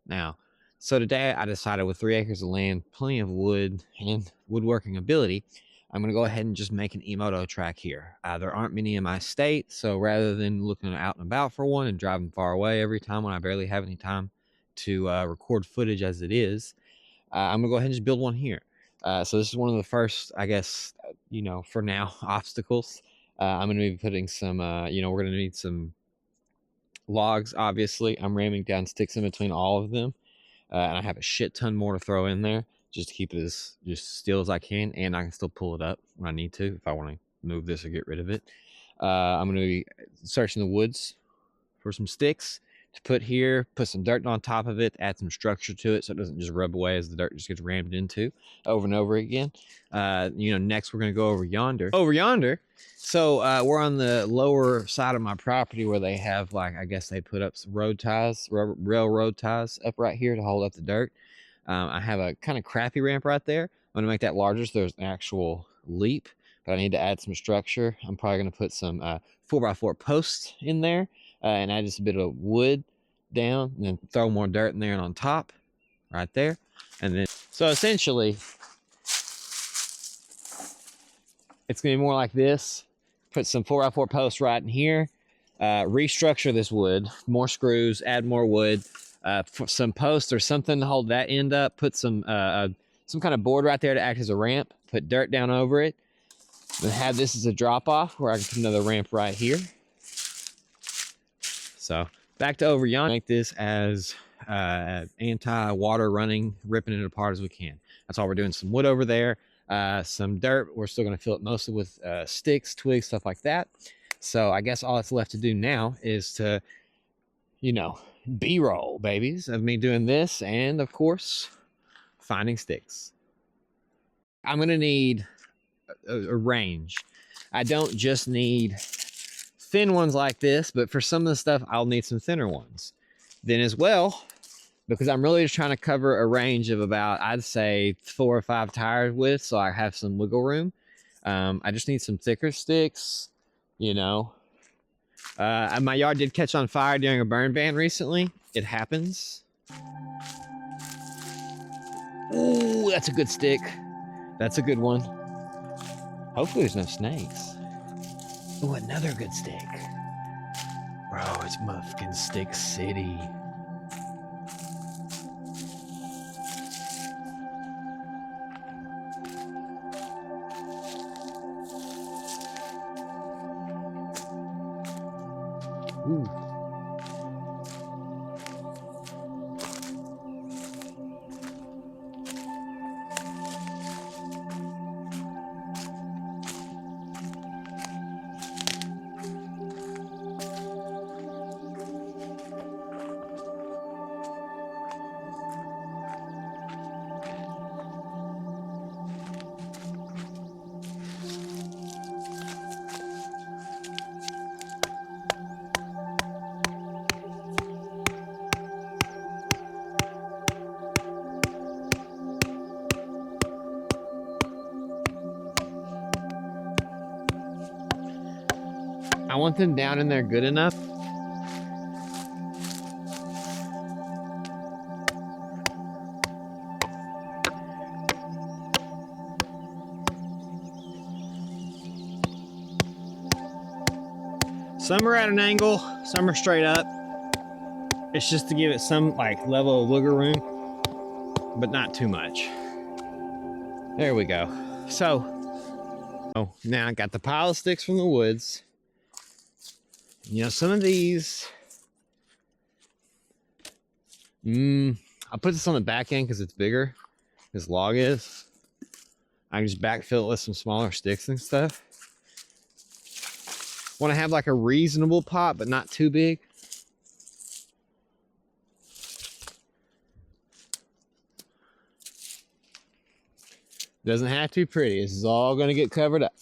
Now, so today I decided with 3 acres of land, plenty of wood, and woodworking ability, I'm going to go ahead and just make an e-moto track here. There aren't many in my state, so rather than looking out and about for one and driving far away every time when I barely have any time to record footage as it is, I'm going to go ahead and just build one here. So this is one of the first, I guess, for now, obstacles. I'm going to be putting some, we're going to need some logs, obviously. I'm ramming down sticks in between all of them. And I have a shit ton more to throw in there just to keep it as just still as I can. And I can still pull it up when I need to if I want to move this or get rid of it. I'm going to be searching the woods for some sticks to put here, put some dirt on top of it, add some structure to it so it doesn't just rub away as the dirt just gets rammed into over and over again. Next we're going to go over yonder. So we're on the lower side of my property where they have, like, I guess they put up some road ties, railroad ties up right here to hold up the dirt. I have a kind of crappy ramp right there. I'm going to make that larger so there's an actual leap, but I need to add some structure. I'm probably going to put some 4x4 posts in there. And add just a bit of wood down, and then throw more dirt in there and on top, right there. And then, so essentially, it's gonna be more like this. Put some 4x4 posts right in here, restructure this wood, more screws, add more wood, some posts or something to hold that end up, put some kind of board right there to act as a ramp, put dirt down over it, then have this as a drop off where I can put another ramp right here. So back to over yonder, make this as anti-water running, ripping it apart as we can. That's all we're doing. Some wood over there, some dirt. We're still going to fill it mostly with sticks, twigs, stuff like that. So I guess all that's left to do now is to, B-roll, babies, of me doing this and, of course, finding sticks. I'm going to need a range. I don't just need thin ones like this, but for some of the stuff I'll need some thinner ones. Then as well, because I'm really just trying to cover a range of about, I'd say 4 or 5 tires width, so I have some wiggle room. I just need some thicker sticks, my yard did catch on fire during a burn ban recently. It happens. Ooh, that's a good stick. That's a good one. Hopefully there's no snakes. Ooh, another good stick. Bro, it's Muffkin Stick City. Ooh. I want them down in there good enough. Some are at an angle, some are straight up. It's just to give it some level of wiggle room, but not too much. There we go. So, now I got the pile of sticks from the woods. Some of these, I'll put this on the back end because it's bigger. This log is. I can just backfill it with some smaller sticks and stuff. Want to have a reasonable pot, but not too big. Doesn't have to be pretty. This is all going to get covered up.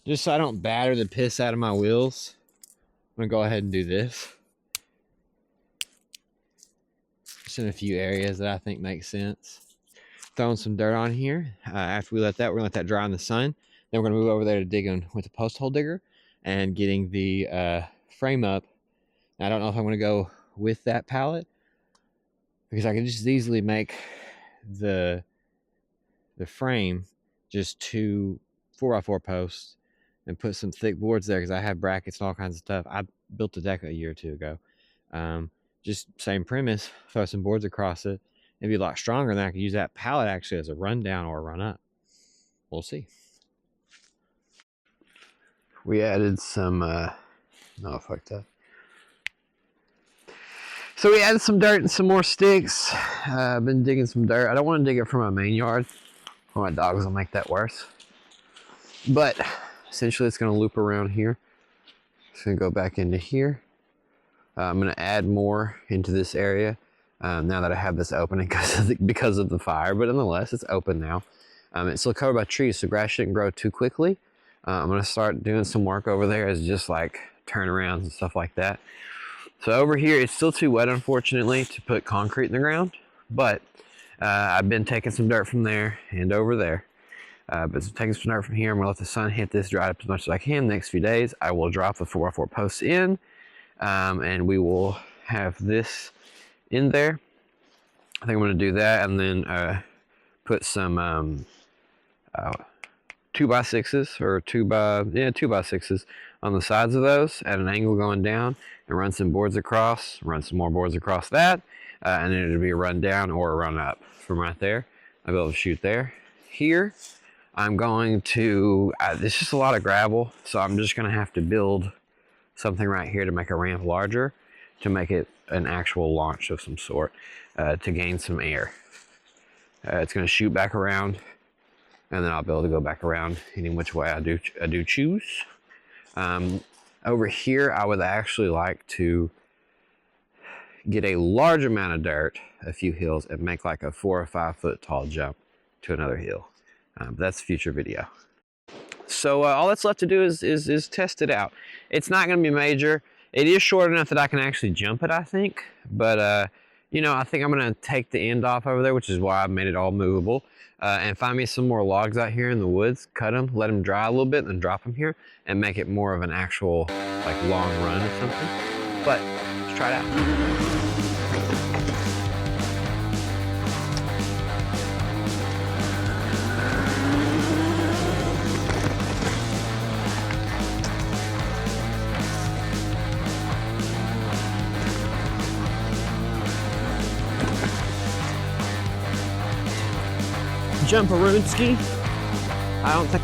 Just so I don't batter the piss out of my wheels, I'm gonna go ahead and do this. Just in a few areas that I think make sense. Throwing some dirt on here. After we let that, we're gonna let that dry in the sun. Then we're gonna move over there to digging with the post hole digger and getting the frame up. Now, I don't know if I'm gonna go with that pallet because I can just as easily make the frame just 2 4x4 posts and put some thick boards there because I have brackets and all kinds of stuff. I built a deck a year or two ago. Just same premise, throw some boards across it. It'd be a lot stronger, and then I could use that pallet actually as a run down or a run up. We'll see. We added some, no, fuck that. So we added some dirt and some more sticks. I've been digging some dirt. I don't want to dig it from my main yard, or my dogs will make that worse. But essentially it's going to loop around here. It's going to go back into here. I'm going to add more into this area now that I have this opening because of the fire, but nonetheless it's open now. It's still covered by trees, so grass shouldn't grow too quickly. I'm going to start doing some work over there as just like turnarounds and stuff like that. So over here it's still too wet, unfortunately, to put concrete in the ground, but I've been taking some dirt from there and over there. But taking some dirt from here, I'm going to let the sun hit this, dry it up as much as I can. The next few days I will drop the 4x4 posts in, and we will have this in there. I think I'm going to do that, and then put some 2x6s or 2x6s on the sides of those at an angle going down, and run some boards across, run some more boards across that, and then it'll be a run down or a run up from right there. I'll be able to shoot there. Here I'm going to, it's just a lot of gravel, so I'm just going to have to build something right here to make a ramp larger, to make it an actual launch of some sort, to gain some air. It's going to shoot back around, and then I'll be able to go back around any which way I do choose. Over here, I would actually like to get a large amount of dirt, a few hills, and make like a 4 or 5 foot tall jump to another hill. But that's a future video. So all that's left to do is test it out. It's not going to be major. It is short enough that I can actually jump it, I think. But you know, I think I'm going to take the end off over there, which is why I made it all movable. And find me some more logs out here in the woods, cut them, let them dry a little bit, and then drop them here, and make it more of an actual like long run or something. But let's try it out. Jump-a-roonski. I don't think